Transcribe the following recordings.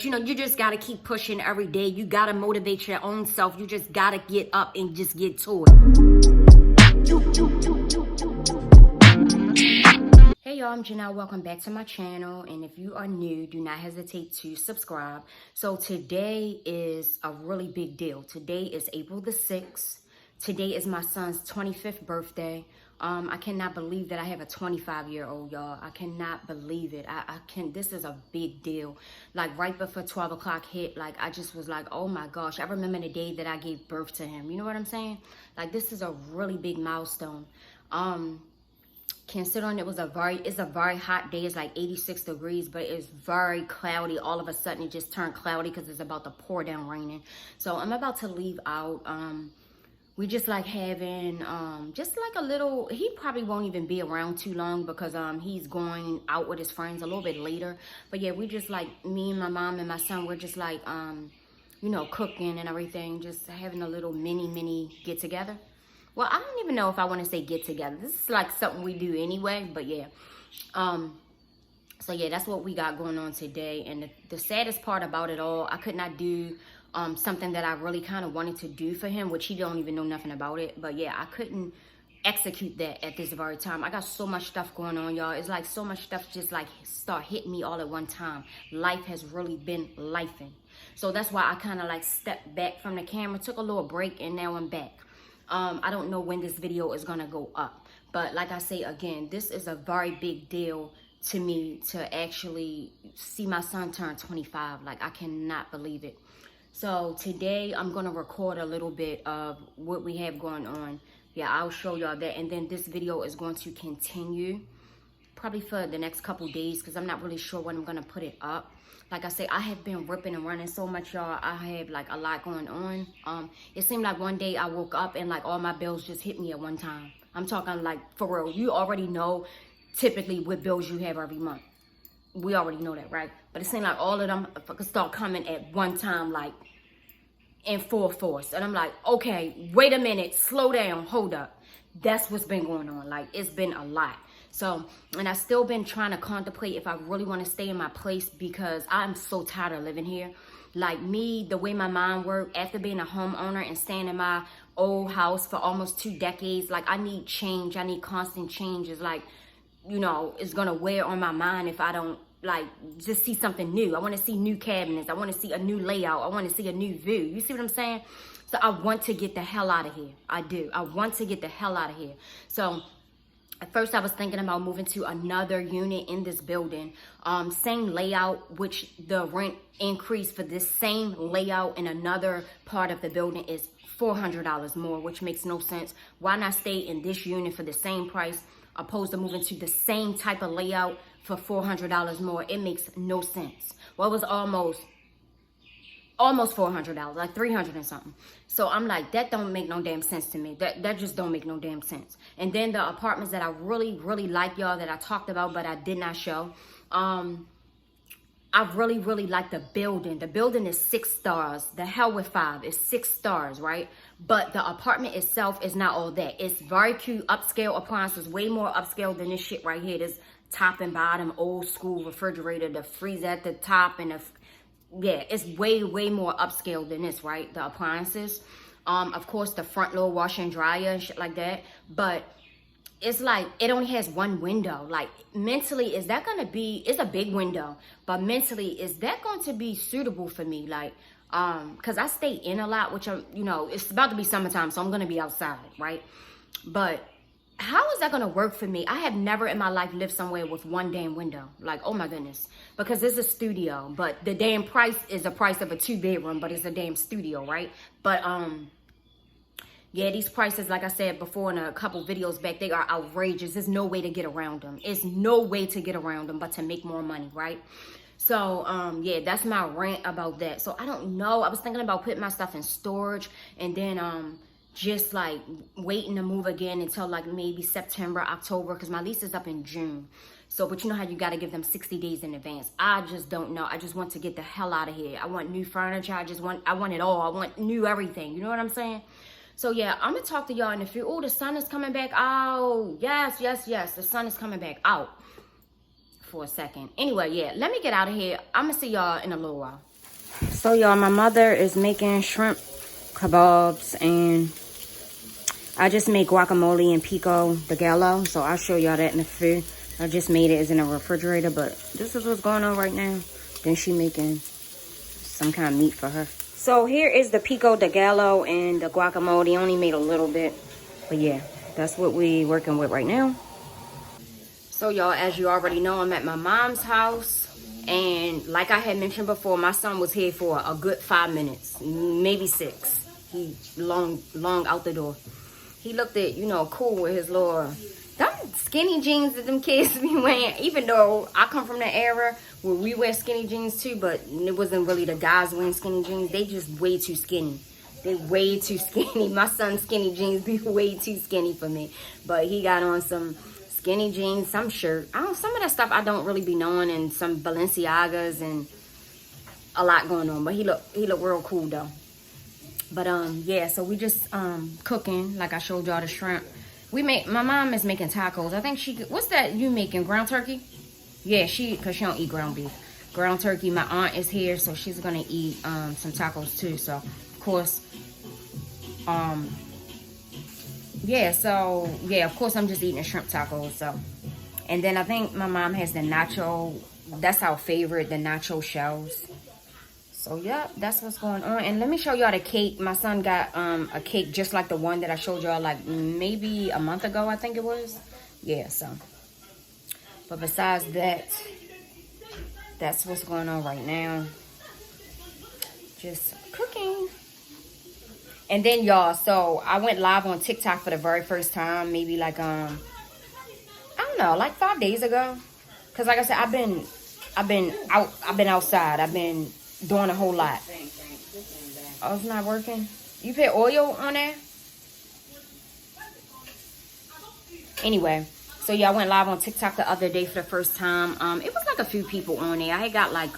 You know, you just got to keep pushing every day. You got to motivate your own self. You just got to get up and just get to it. Hey y'all, I'm Janelle. Welcome back to my channel. And if you are new, do not hesitate to subscribe. So today is a really big deal. Today is April the 6th. Today is my son's 25th birthday. I cannot believe that I have a 25-year-old, y'all. I cannot believe it. This is a big deal. Like right before 12 o'clock hit, like I just was like, oh my gosh. I remember the day that I gave birth to him. You know what I'm saying? Like this is a really big milestone. Considering it's a very hot day. It's like 86 degrees, but it's very cloudy. All of a sudden it just turned cloudy because it's about to pour down raining. So I'm about to leave out. We just like having just like a little, he probably won't even be around too long because he's going out with his friends a little bit later. But yeah, we just like, me and my mom and my son, we're just like you know, cooking and everything, just having a little mini get together. Well, I don't even know if I want to say get together. This is like something we do anyway, but yeah. So yeah, that's what we got going on today. And the saddest part about it all, I could not do something that I really kind of wanted to do for him, which he don't even know nothing about it. But yeah, I couldn't execute that at this very time. I got so much stuff going on, y'all. It's like so much stuff just like start hitting me all at one time. Life has really been lifing. So that's why I kind of like stepped back from the camera, took a little break, and now I'm back. I don't know when this video is gonna go up, but like I say again, this is a very big deal to me to actually see my son turn 25. Like I cannot believe it. So today I'm gonna record a little bit of what we have going on. Yeah, I'll show y'all that, and then this video is going to continue probably for the next couple days because I'm not really sure when I'm gonna put it up. Like I say, I have been ripping and running so much, y'all. I have like a lot going on. It seemed like one day I woke up and like all my bills just hit me at one time. I'm talking like for real. You already know typically what bills you have every month. We already know that, right? But it seemed like all of them could start coming at one time, like in full force. And I'm like, okay, wait a minute, slow down, hold up. That's what's been going on. Like it's been a lot. So, and I've still been trying to contemplate if I really want to stay in my place because I'm so tired of living here. Like me, the way my mind worked after being a homeowner and staying in my old house for almost 2 decades, like I need change. I need constant changes. Like, you know, it's going to wear on my mind if I don't like just see something new. I want to see new cabinets. I want to see a new layout. I want to see a new view. You see what I'm saying? So I want to get the hell out of here. I do. I want to get the hell out of here. So at first, I was thinking about moving to another unit in this building. Same layout, which the rent increase for this same layout in another part of the building is $400 more, which makes no sense. Why not stay in this unit for the same price opposed to moving to the same type of layout for $400 more? It makes no sense. Well, it was almost $400, like 300 and something. So I'm like, that don't make no damn sense to me. That just don't make no damn sense. And then the apartments that I really like, y'all, that I talked about but I did not show. I really like the building. The building is 6 stars. The hell with 5. It's 6 stars, right? But the apartment itself is not all that. It's very cute, upscale appliances, way more upscale than this shit right here. This top and bottom old school refrigerator, the freezer at the top, and the yeah, it's way more upscale than this, right? The appliances. Of course, the front little washer and dryer and shit like that. But it's like, it only has one window. Like, mentally, is that going to be, it's a big window. But mentally, is that going to be suitable for me? Like, because I stay in a lot, which, you know, it's about to be summertime, so I'm going to be outside, right? But how is that going to work for me? I have never in my life lived somewhere with one damn window. Like, oh my goodness. Because it's a studio, but the damn price is the price of a 2-bedroom, but it's a damn studio, right? But, yeah, these prices, like I said before in a couple videos back, they are outrageous. There's no way to get around them. It's no way to get around them but to make more money, right? So, yeah, that's my rant about that. So, I don't know. I was thinking about putting my stuff in storage and then, just like waiting to move again until like maybe September, October, because my lease is up in June. So, but you know how you got to give them 60 days in advance. I just don't know. I just want to get the hell out of here. I want new furniture. I want it all. I want new everything. You know what I'm saying? So yeah, I'm going to talk to y'all in a few. Oh, the sun is coming back out. Yes. The sun is coming back out for a second. Anyway, yeah, let me get out of here. I'm going to see y'all in a little while. So y'all, my mother is making shrimp kebabs, and I just made guacamole and pico de gallo, so I'll show y'all that in a few. I just made it. It's in a refrigerator, but this is what's going on right now. Then she making some kind of meat for her. So here is the pico de gallo and the guacamole. Only made a little bit, but yeah, that's what we working with right now. So y'all, as you already know, I'm at my mom's house, and like I had mentioned before, my son was here for a good 5 minutes, maybe 6. He long out the door. He looked at, you know, cool with his little, them skinny jeans that them kids be wearing. Even though I come from the era where we wear skinny jeans too, but it wasn't really the guys wearing skinny jeans. They just way too skinny. They way too skinny. My son's skinny jeans be way too skinny for me. But he got on some skinny jeans, some shirt. Some of that stuff I don't really be knowing, and some Balenciagas and a lot going on. But he look real cool though. But yeah, so we just cooking, like I showed y'all the shrimp. My mom is making tacos. I think what's that you making, ground turkey? Yeah, cause she don't eat ground beef. Ground turkey. My aunt is here, so she's gonna eat some tacos too. So of course, yeah, so yeah, of course I'm just eating the shrimp tacos. So, and then I think my mom has the nacho. That's our favorite, the nacho shells. So yeah, that's what's going on. And let me show y'all the cake. My son got a cake just like the one that I showed y'all like maybe a month ago, I think it was. Yeah, so. But besides that, that's what's going on right now. Just cooking. And then y'all, so I went live on TikTok for the very first time, maybe like I don't know, like 5 days ago. Cause like I said, I've been outside. I've been doing a whole lot. Oh, it's not working? You put oil on there? Anyway, so yeah, I went live on TikTok the other day for the first time. It was like a few people on there. I had got like,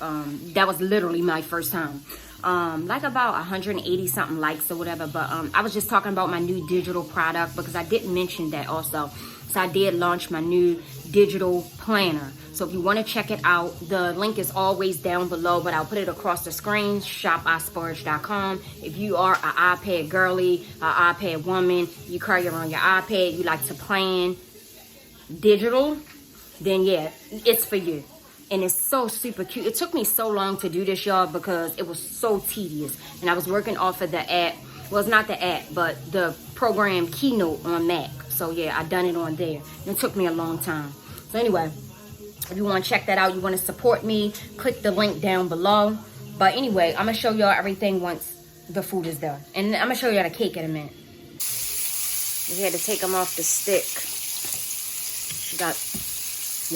that was literally my first time. Like about 180 something likes or whatever. But I was just talking about my new digital product, because I didn't mention that also. So I did launch my new digital planner. So if you want to check it out, the link is always down below, but I'll put it across the screen, shopisporage.com. If you are an iPad girly, an iPad woman, you carry around your iPad, you like to plan digital, then yeah, it's for you. And it's so super cute. It took me so long to do this, y'all, because it was so tedious. And I was working off of the app. Well, it's not the app, but the program Keynote on Mac. So yeah, I done it on there. And it took me a long time. So anyway, if you want to check that out, you want to support me, click the link down below. But anyway, I'm going to show y'all everything once the food is done. And I'm going to show y'all the cake in a minute. We had to take them off the stick. She got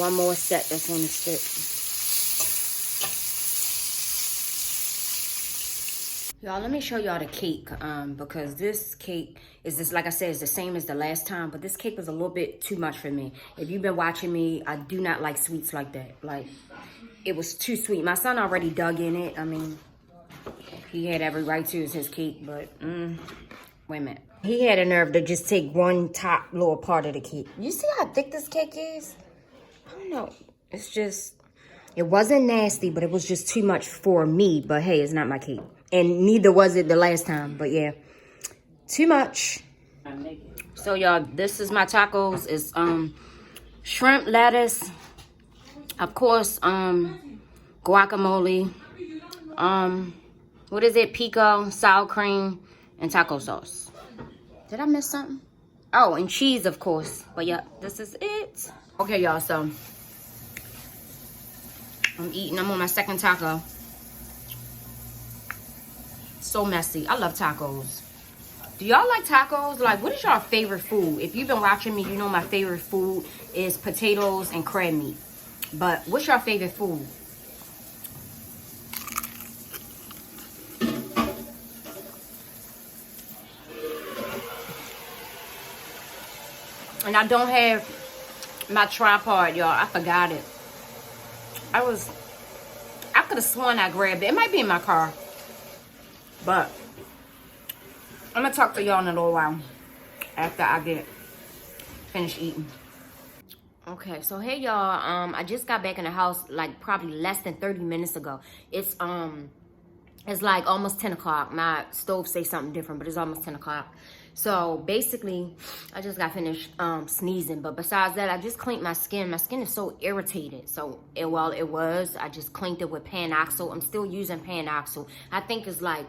one more set that's on the stick. Y'all, let me show y'all the cake, because this cake is just, like I said, is the same as the last time, but this cake was a little bit too much for me. If you've been watching me, I do not like sweets like that. Like, it was too sweet. My son already dug in it. I mean, he had every right to. It's his cake, but, wait a minute. He had a nerve to just take one top little part of the cake. You see how thick this cake is? I don't know. It's just, it wasn't nasty, but it was just too much for me. But hey, it's not my cake. And neither was it the last time. But yeah, too much. So y'all, this is my tacos. It's shrimp, lettuce, of course, guacamole, what is it? Pico, sour cream, and taco sauce. Did I miss something? Oh, and cheese, of course. But yeah, this is it. Okay, y'all, so I'm on my second taco. So messy. I love tacos. Do y'all like tacos? Like, what is y'all favorite food? If you've been watching me, you know my favorite food is potatoes and crab meat. But what's your favorite food? And I don't have my tripod, y'all. I forgot it. I could have sworn I grabbed it. It might be in my car. But I'm going to talk to y'all in a little while after I get finished eating. Okay, so hey y'all, I just got back in the house like probably less than 30 minutes ago. It's It's like almost 10 o'clock. My stove say something different, but it's almost 10 o'clock. So basically, I just got finished sneezing. But besides that, I just cleaned my skin. My skin is so irritated. So while it was, I just cleaned it with Panoxyl. I'm still using Panoxyl. I think it's like,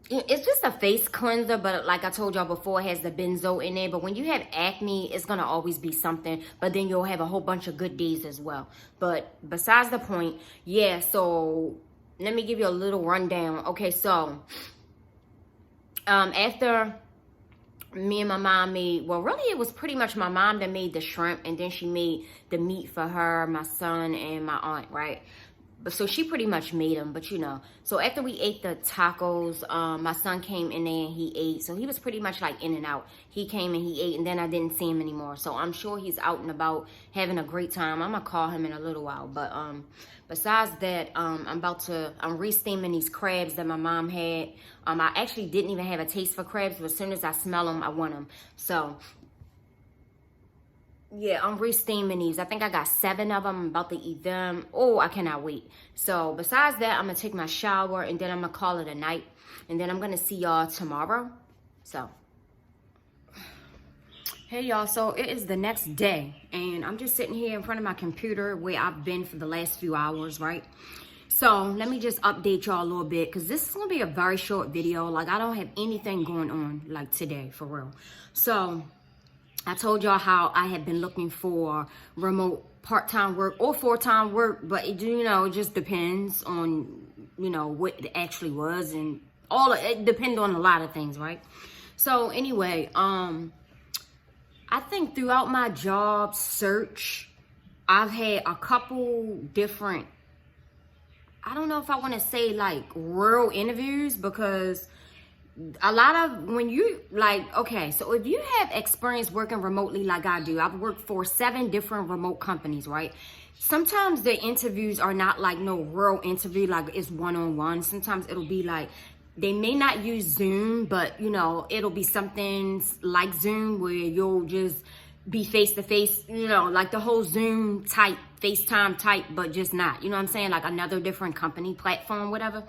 it's just a face cleanser, but like I told y'all before, it has the benzo in it. But when you have acne, it's going to always be something. But then you'll have a whole bunch of good days as well. But besides the point, yeah, so let me give you a little rundown. Okay, so after me and my mom made, well, really it was pretty much my mom that made the shrimp, and then she made the meat for her, my son, and my aunt, right? But so she pretty much made them, but you know. So after we ate the tacos, my son came in there and he ate. So he was pretty much like in and out. He came and he ate, and then I didn't see him anymore. So I'm sure he's out and about having a great time. I'm gonna call him in a little while. But besides that, I'm re-steaming these crabs that my mom had. I actually didn't even have a taste for crabs, but as soon as I smell them, I want them. So yeah, I'm re-steaming these. I think I got 7 of them. I'm about to eat them. Oh, I cannot wait. So besides that, I'm going to take my shower, and then I'm going to call it a night. And then I'm going to see y'all tomorrow. So, hey y'all. So it is the next day, and I'm just sitting here in front of my computer where I've been for the last few hours, right? So let me just update y'all a little bit, because this is going to be a very short video. Like, I don't have anything going on like today, for real. So I told y'all how I had been looking for remote part-time work or full-time work, but it, you know, it just depends on, you know, what it actually was, and it depends on a lot of things, right? So anyway, I think throughout my job search, I've had a couple different, I don't know if I want to say like real interviews, because a lot of, when you like, okay, so if you have experience working remotely like I do, I've worked for 7 different remote companies, right? Sometimes the interviews are not like no real interview, like it's one-on-one. Sometimes it'll be like, they may not use Zoom, but you know, it'll be something like Zoom where you'll just be face-to-face, you know, like the whole Zoom type, FaceTime type, but just not, you know what I'm saying? Like another different company platform, whatever.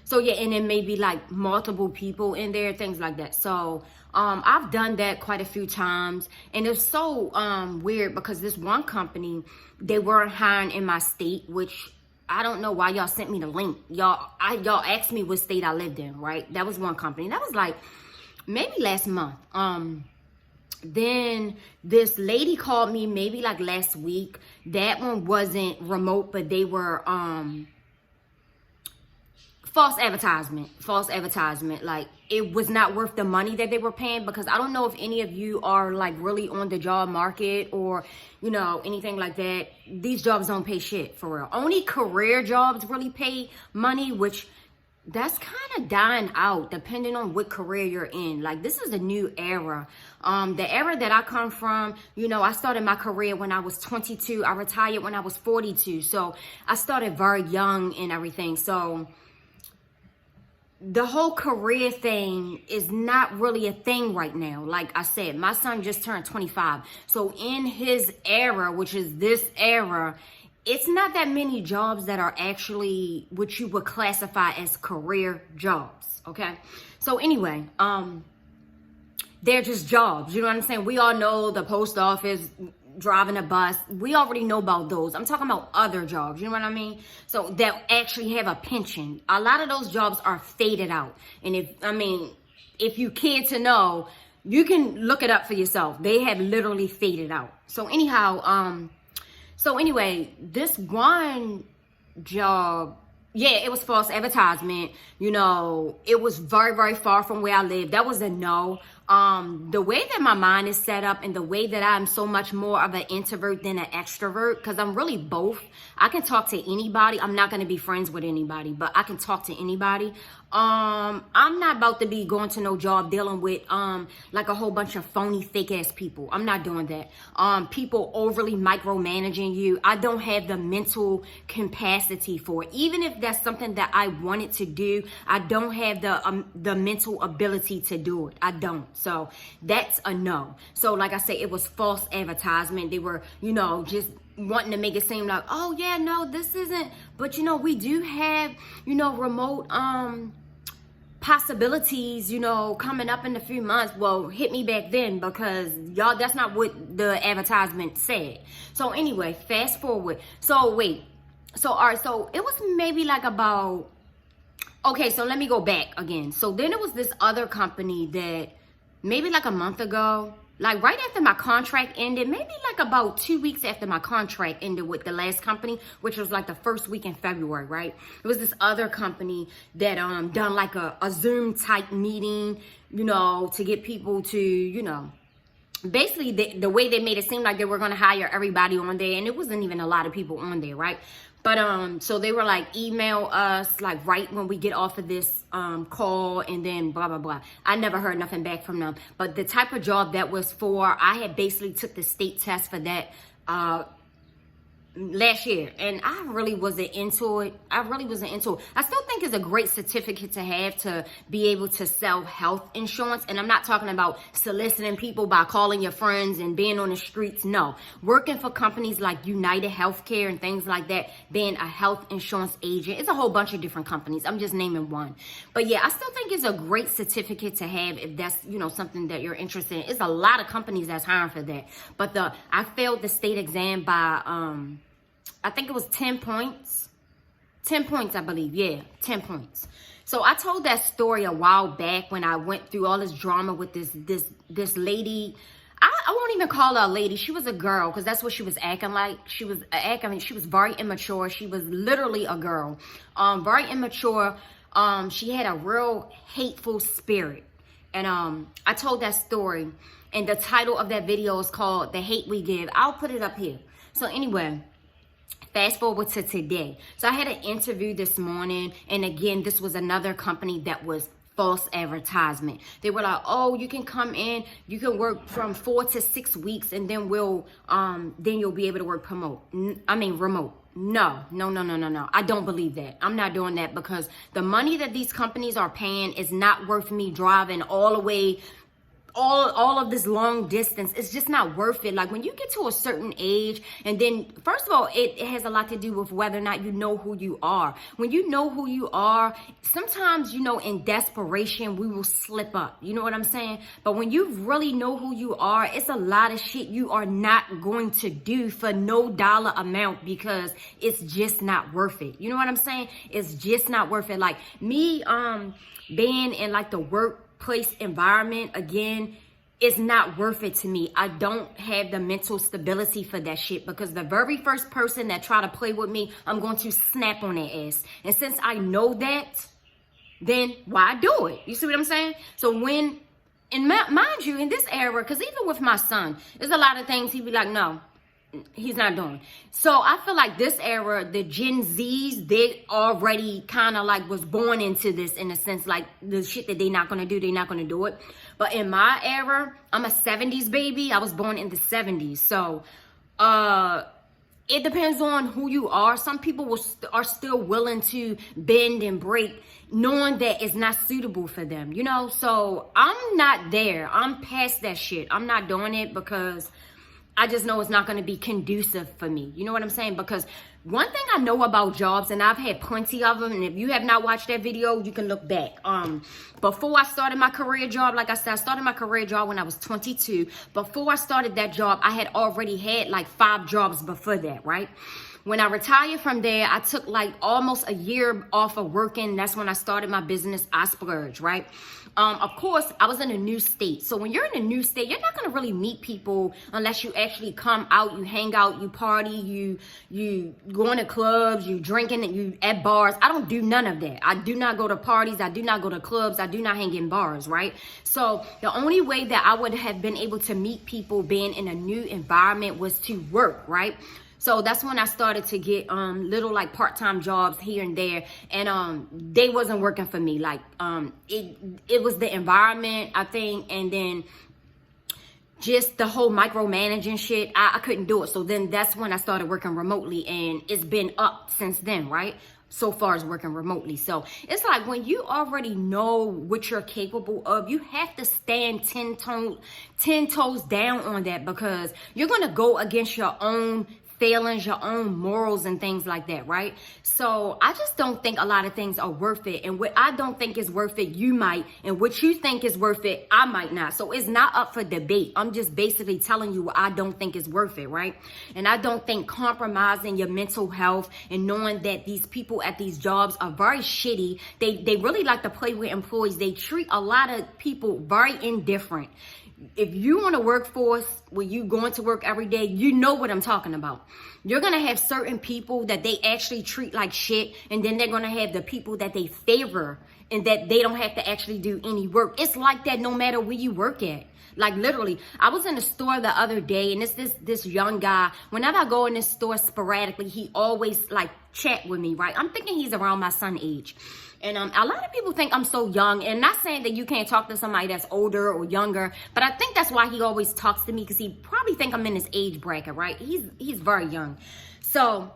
So yeah, and then maybe like multiple people in there, things like that. So I've done that quite a few times, and it's so weird because this one company, they weren't hiring in my state, which I don't know why y'all sent me the link. Y'all asked me what state I lived in, right? That was one company. That was like maybe last month. Then this lady called me maybe like last week. That one wasn't remote, but they were false advertisement. Like, it was not worth the money that they were paying, because I don't know if any of you are like really on the job market or, you know, anything like that. These jobs don't pay shit, for real. Only career jobs really pay money, which that's kind of dying out depending on what career you're in. Like, this is a new era. The era that I come from, you know, I started my career when I was 22. I retired when I was 42. So I started very young and everything. So the whole career thing is not really a thing right now. Like I said, my son just turned 25. So in his era, which is this era, it's not that many jobs that are actually what you would classify as career jobs, okay? So anyway, they're just jobs, you know what I'm saying? We all know the post office, driving a bus. We already know about those. I'm talking about other jobs, you know what I mean? So that actually have a pension. A lot of those jobs are faded out. And if you care to know, you can look it up for yourself. They have literally faded out. So anyhow, so anyway, this one job, yeah, it was false advertisement. You know, it was very, very far from where I live. That was a no. The way that my mind is set up, and the way that I'm so much more of an introvert than an extrovert, because I'm really both. I can talk to anybody. I'm not going to be friends with anybody, but I can talk to anybody. I'm not about to be going to no job dealing with like a whole bunch of phony fake ass people. I'm not doing that. People overly micromanaging you. I don't have the mental capacity for it. Even if that's something that I wanted to do, I don't have the mental ability to do it. I don't. So that's a no. So like I said, it was false advertisement. They were, you know, just wanting to make it seem like, oh yeah, no, this isn't, but you know, we do have, you know, remote possibilities, you know, coming up in a few months. Well, hit me back then, because y'all, that's not what the advertisement said. So anyway, fast forward. So wait, so all right, so it was maybe like about, okay, so let me go back again. So then it was this other company that maybe like a month ago, like right after my contract ended, maybe like about 2 weeks after my contract ended with the last company, which was like the first week in February, right? It was this other company that done like a Zoom type meeting, you know, to get people to, you know, basically the way they made it seem like they were going to hire everybody on there, and it wasn't even a lot of people on there, right? But so they were like, email us like right when we get off of this call, and then blah blah blah. I never heard nothing back from them. But the type of job that was for, I had basically took the state test for that last year, and I really wasn't into it. I still think it's a great certificate to have, to be able to sell health insurance. And I'm not talking about soliciting people by calling your friends and being on the streets. No, working for companies like United Healthcare and things like that, being a health insurance agent. It's a whole bunch of different companies. I'm just naming one. But yeah, I still think it's a great certificate to have if that's, you know, something that you're interested in. It's a lot of companies that's hiring for that. But I failed the state exam by I think it was 10 points. 10 points, I believe. Yeah, 10 points. So I told that story a while back when I went through all this drama with this lady. I won't even call her a lady. She was a girl, because that's what she was acting like. She was very immature. She was literally a girl. Very immature. She had a real hateful spirit. And I told that story. And the title of that video is called The Hate We Give. I'll put it up here. So anyway, fast forward to today. So I had an interview this morning, and again, this was another company that was false advertisement. They were like, oh, you can come in, you can work from 4 to 6 weeks, and then then you'll be able to work remote. No. I don't believe that. I'm not doing that, because the money that these companies are paying is not worth me driving all the way, all of this long distance. It's just not worth it. Like, when you get to a certain age, and then first of all, it has a lot to do with whether or not you know who you are. When you know who you are, sometimes, you know, in desperation, we will slip up. You know what I'm saying? But when you really know who you are, it's a lot of shit you are not going to do for no dollar amount, because it's just not worth it. You know what I'm saying? It's just not worth it. Like me, being in like the workplace environment, again, is not worth it to me. I don't have the mental stability for that shit, because the very first person that try to play with me, I'm going to snap on their ass. And since I know that, then why do it? You see what I'm saying? So when, and mind you, in this era, because even with my son, there's a lot of things he'd be like, no, he's not doing. So I feel like this era, the Gen Zs, they already kind of like was born into this, in a sense, like the shit that they're not going to do, they're not going to do it. But in my era, I'm a 70s baby. I was born in the 70s. So it depends on who you are. Some people are still willing to bend and break, knowing that it's not suitable for them, you know? So I'm not there. I'm past that shit. I'm not doing it, because I just know it's not going to be conducive for me. You know what I'm saying? Because one thing I know about jobs, and I've had plenty of them, and if you have not watched that video, you can look back. Before I started my career job, like I said, I started my career job when I was 22. Before I started that job, I had already had like 5 jobs before that, right? When I retired from there, I took like almost a year off of working. That's when I started my business, I Splurge, right? Of course, I was in a new state. So when you're in a new state, you're not going to really meet people unless you actually come out, you hang out, you party, you going to clubs, you drinking, and you at bars. I don't do none of that. I do not go to parties. I do not go to clubs. I do not hang in bars, right? So the only way that I would have been able to meet people being in a new environment was to work, right? So that's when I started to get little like part-time jobs here and there, and they wasn't working for me. Like it was the environment, I think, and then just the whole micromanaging shit. I couldn't do it. So then that's when I started working remotely, and it's been up since then, right? So far as working remotely. So it's like when you already know what you're capable of, you have to stand 10 toes down on that, because you're going to go against your own feelings, your own morals and things like that, right? So I just don't think a lot of things are worth it. And what I don't think is worth it, you might. And what you think is worth it, I might not. So it's not up for debate. I'm just basically telling you what I don't think is worth it, right? And I don't think compromising your mental health and knowing that these people at these jobs are very shitty. They really like to play with employees. They treat a lot of people very indifferent. If you want a workforce where you going to work every day, you know what I'm talking about. You're going to have certain people that they actually treat like shit. And then they're going to have the people that they favor and that they don't have to actually do any work. It's like that no matter where you work at. Like literally, I was in the store the other day and it's this young guy. Whenever I go in this store sporadically, he always like chat with me, right? I'm thinking he's around my son's age. And a lot of people think I'm so young, and not saying that you can't talk to somebody that's older or younger, but I think that's why he always talks to me, because he probably think I'm in his age bracket, right? He's very young. So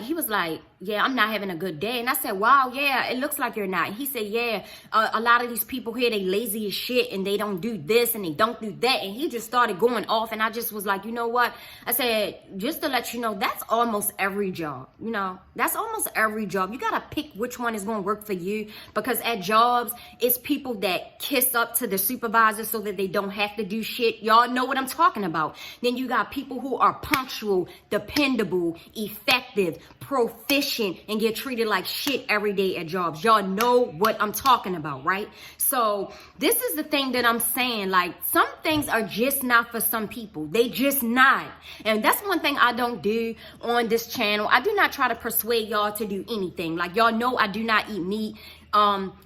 he was like, yeah, I'm not having a good day. And I said, wow, yeah, it looks like you're not. And he said, yeah, a lot of these people here, they lazy as shit and they don't do this and they don't do that. And he just started going off. And I just was like, you know what? I said, just to let you know, that's almost every job. You know, that's almost every job. You got to pick which one is going to work for you, because at jobs, it's people that kiss up to the supervisor so that they don't have to do shit. Y'all know what I'm talking about. Then you got people who are punctual, dependable, effective, proficient, and get treated like shit every day at jobs. Y'all know what I'm talking about, right? So this is the thing that I'm saying. Like, some things are just not for some people. They just not. And that's one thing I don't do on this channel. I do not try to persuade y'all to do anything. Like, y'all know I do not eat meat.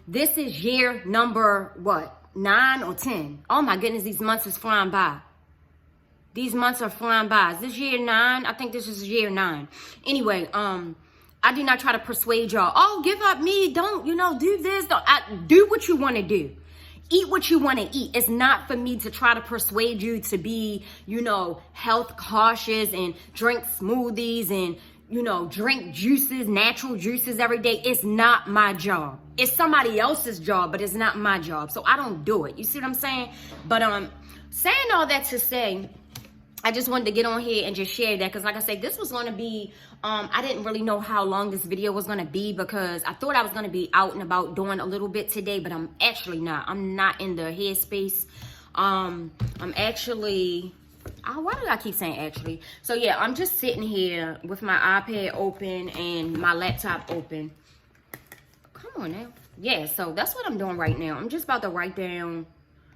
This is year number, what, 9 or 10? Oh my goodness, these months is flying by. These months are flying by. Is this year 9? I think this is year 9. Anyway, I do not try to persuade y'all. Oh, give up meat. Don't, do this. Do what you want to do. Eat what you want to eat. It's not for me to try to persuade you to be, health cautious and drink smoothies and, drink juices, natural juices every day. It's not my job. It's somebody else's job, but it's not my job. So I don't do it. You see what I'm saying? But saying all that to say, I just wanted to get on here and just share that, because like I said, this was going to be, I didn't really know how long this video was going to be, because I thought I was going to be out and about doing a little bit today, but I'm actually not. I'm not in the headspace. I'm actually, why did I keep saying actually? So yeah, I'm just sitting here with my iPad open and my laptop open. Come on now. Yeah, so that's what I'm doing right now. I'm just about to write down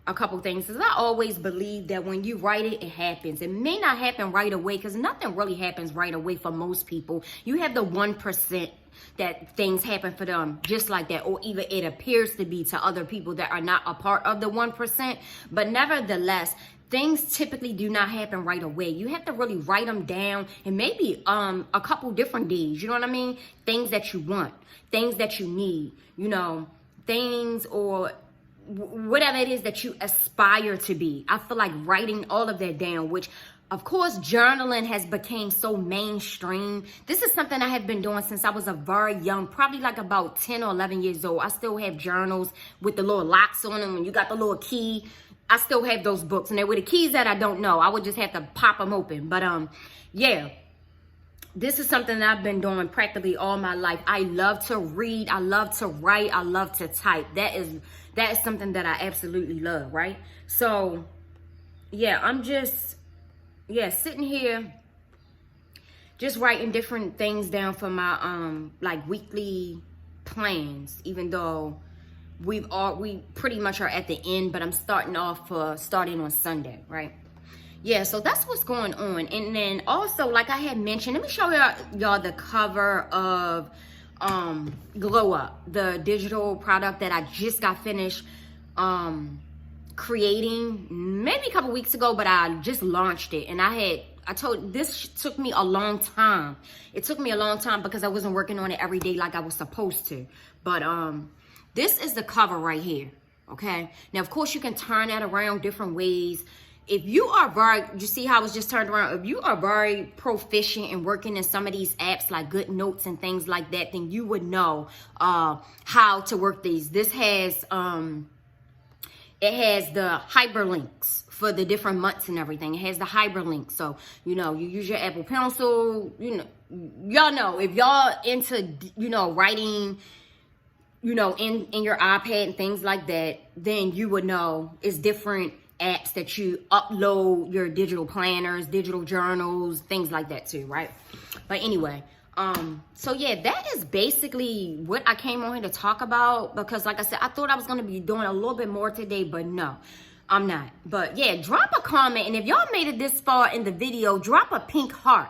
a couple things, because I always believe that when you write it, it happens. It may not happen right away, because nothing really happens right away for most people. You have the 1% that things happen for them just like that, or even it appears to be to other people that are not a part of the 1%. But nevertheless, things typically do not happen right away. You have to really write them down, and maybe a couple different days. You know what I mean? Things that you want, things that you need, things or whatever it is that you aspire to be. I feel like writing all of that down, which of course journaling has become so mainstream. This is something I have been doing since I was a very young, probably like about 10 or 11 years old. I still have journals with the little locks on them, and you got the little key. I still have those books, and they're with the keys that I don't know. I would just have to pop them open. But yeah, this is something that I've been doing practically all my life. I love to read. I love to write. I love to type. That is something that I absolutely love, right? So, yeah, I'm just, sitting here, just writing different things down for my, like, weekly plans, even though we pretty much are at the end, but I'm starting on Sunday, right? Yeah, so that's what's going on. And then also, like I had mentioned, let me show y'all the cover of Glow Up, the digital product that I just got finished creating maybe a couple weeks ago, but I just launched it. And this took me a long time. It took me a long time because I wasn't working on it every day like I was supposed to. But this is the cover right here, okay? Now, of course, you can turn that around different ways. If you are you see how it's just turned around? If you are very proficient in working in some of these apps like Good Notes and things like that, then you would know how to work these. This has it has the hyperlinks for the different months and everything. It has the hyperlinks. So, you know, you use your Apple Pencil, you know, y'all know, if y'all into, you know, writing, you know, in your iPad and things like that, then you would know it's different apps that you upload your digital planners, digital journals, things like that too, right? But anyway, so yeah, that is basically what I came on here to talk about, because like I said, I thought I was going to be doing a little bit more today, but no, I'm not. But yeah, drop a comment, and if y'all made it this far in the video, drop a pink heart.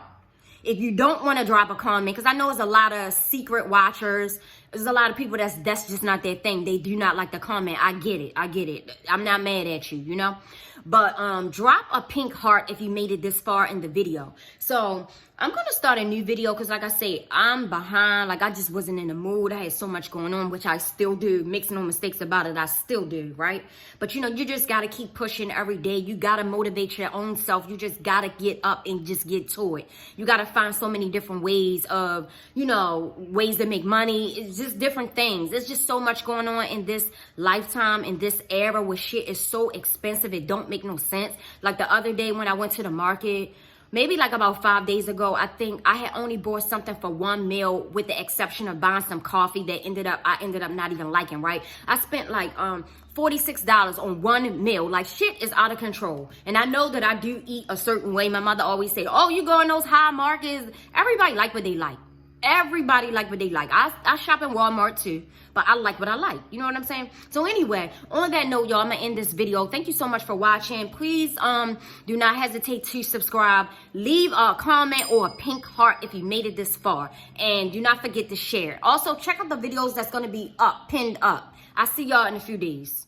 If you don't want to drop a comment, because I know there's a lot of secret watchers. There's a lot of people that's just not their thing. They do not like to comment. I get it. I'm not mad at you, you know. But drop a pink heart if you made it this far in the video. So I'm going to start a new video because, like I say, I'm behind. Like, I just wasn't in the mood. I had so much going on, which I still do. Makes no mistakes about it. I still do, right? But, you know, you just got to keep pushing every day. You got to motivate your own self. You just got to get up and just get to it. You got to find so many different ways of, you know, ways to make money. It's just different things. There's just so much going on in this lifetime, in this era where shit is so expensive. It don't make no sense. Like the other day when I went to the market, maybe like about 5 days ago, I think I had only bought something for one meal, with the exception of buying some coffee that I ended up not even liking, right? I spent like $46 on one meal. Like, shit is out of control. And I know that I do eat a certain way. My mother always say, oh, you go in those high markets. Everybody like what they like. Everybody like what they like. I shop in Walmart too, but I like what I like. You know what I'm saying? So anyway, on that note, y'all, I'm gonna end this video. Thank you so much for watching. Please do not hesitate to subscribe. Leave a comment or a pink heart if you made it this far. And do not forget to share. Also, check out the videos that's gonna be pinned up. I'll see y'all in a few days.